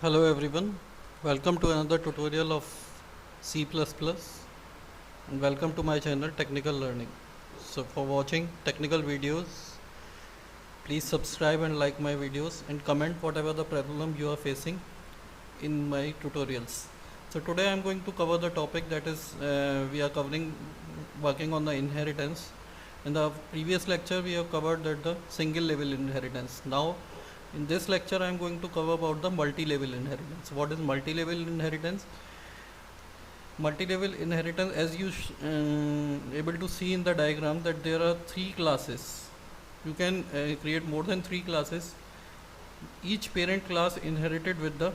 Hello everyone, welcome to another tutorial of C++ and welcome to my channel Technical Learning. So for watching technical videos, please subscribe and like my videos and comment whatever the problem you are facing in my tutorials. So today I am going to cover the topic that is we are covering working on the inheritance. In the previous lecture we have covered that the single level inheritance. Now in this lecture I am going to cover about the multi-level inheritance. What is multi-level inheritance? Multi-level inheritance, as you able to see in the diagram, that there are three classes. You can create more than three classes. Each parent class inherited with the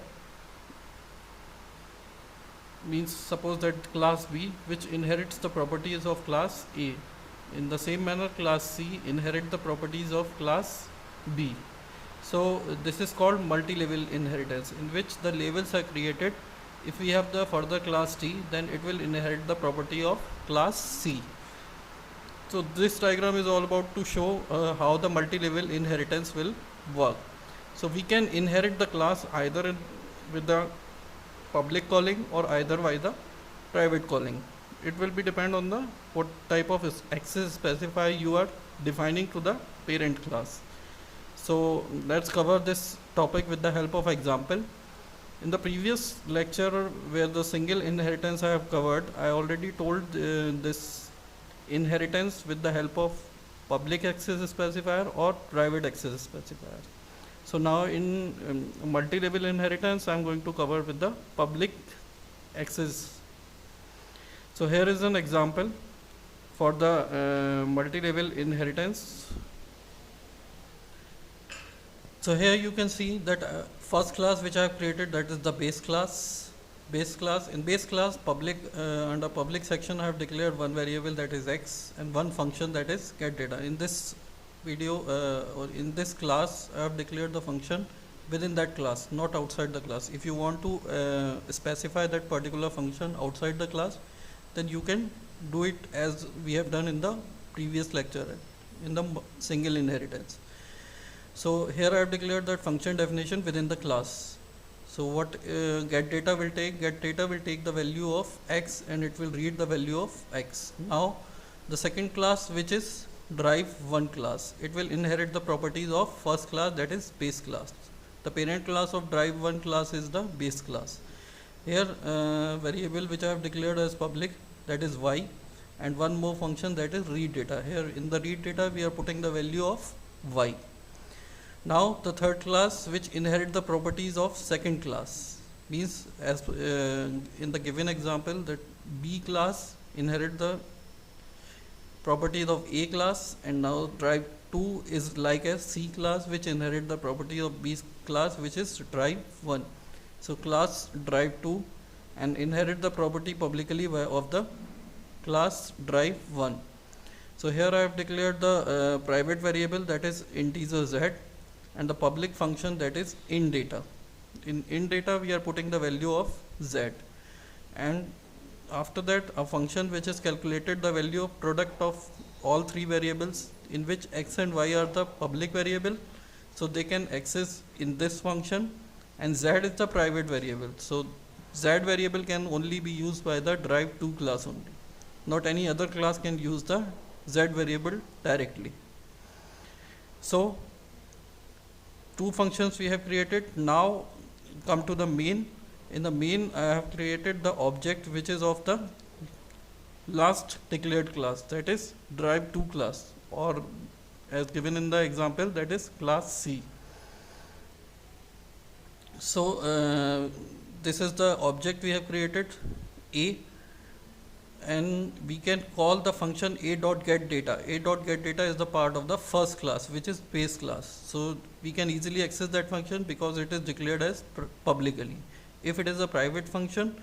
means suppose that class B which inherits the properties of class A. In the same manner class C inherit the properties of class B. So this is called multi-level inheritance, in which the levels are created. If we have the further class T, then it will inherit the property of class C. So this diagram is all about to show how the multi-level inheritance will work. So we can inherit the class either with the public calling or either by the private calling. It will be depend on the what type of access specifier you are defining to the parent class. So let's cover this topic with the help of example. In the previous lecture where the single inheritance I have covered, I already told this inheritance with the help of public access specifier or private access specifier. So now in multi-level inheritance I am going to cover with the public access. So here is an example for the multi-level inheritance. So here you can see that first class which I have created, that is the base class. In base class public under public section I have declared one variable, that is x, and one function, that is get data. In this video or in this class I have declared the function within that class, not outside the class. If you want to specify that particular function outside the class, then you can do it as we have done in the previous lecture in the single inheritance. So here I have declared that function definition within the class. So what get data will take the value of x and it will read the value of x. Now the second class, which is drive1 class, it will inherit the properties of first class, that is base class. The parent class of drive1 class is the base class. Here variable which I have declared as public, that is y, and one more function, that is read data. Here in the read data we are putting the value of y. Now the third class which inherit the properties of second class, means as in the given example that B class inherit the properties of A class, and now drive 2 is like as C class which inherit the property of B class, which is drive 1. So class drive 2 and inherit the property publicly of the class drive 1. So here I have declared the private variable, that is integer z, and the public function, that is in data. In data we are putting the value of z, and after that a function which is calculated the value of product of all three variables, in which x and y are the public variable, so they can access in this function, and z is the private variable. So z variable can only be used by the drive2 class only, not any other class can use the z variable directly. So two functions we have created. Now come to the main. In the main I have created the object which is of the last declared class, that is drive2 class, or as given in the example, that is class C. So this is the object we have created, A, and we can call the function a.getData. A.getData is the part of the first class, which is base class. So we can easily access that function because it is declared as publicly. If it is a private function,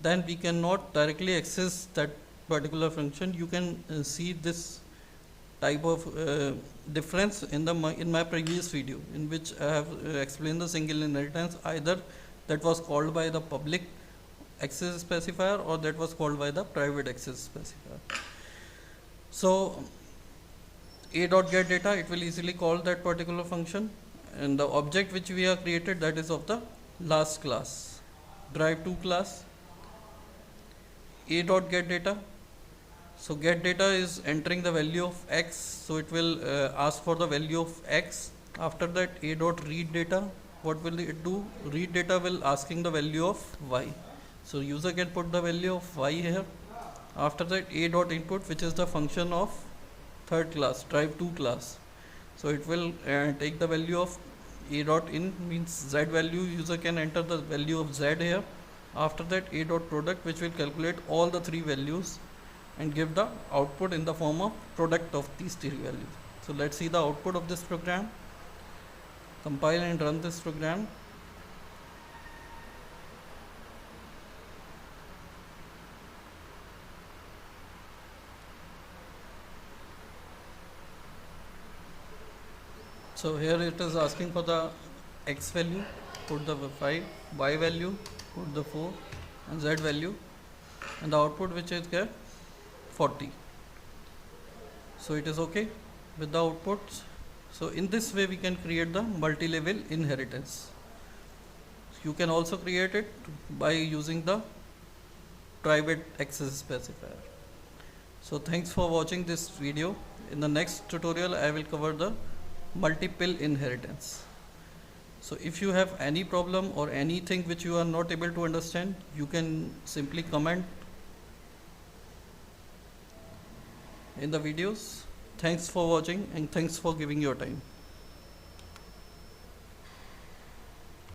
then we cannot directly access that particular function. You can see this type of difference in my previous video, in which I have explained the single inheritance, either that was called by the public access specifier or that was called by the private access specifier. So a.getData, it will easily call that particular function, and the object which we have created, that is of the last class, drive to class, a dot get data. So get data is entering the value of x, so it will ask for the value of x. After that, a dot read data, what will it do? Read data will asking the value of y, so user can put the value of y here. After that, a dot input, which is the function of third class, drive to class, so it will take the value of a dot in, means z value, user can enter the value of z here. After that, a dot product, which will calculate all the three values and give the output in the form of product of these three values. So let's see the output of this program. Compile and run this program. So here it is asking for the x value, put the 5, y value, put the 4, and z value, and the output, which is here 40. So it is okay with the outputs. So in this way we can create the multi-level inheritance. You can also create it by using the private access specifier. So thanks for watching this video. In the next tutorial I will cover the multiple inheritance. So if you have any problem or anything which you are not able to understand, you can simply comment in the videos. Thanks for watching and thanks for giving your time.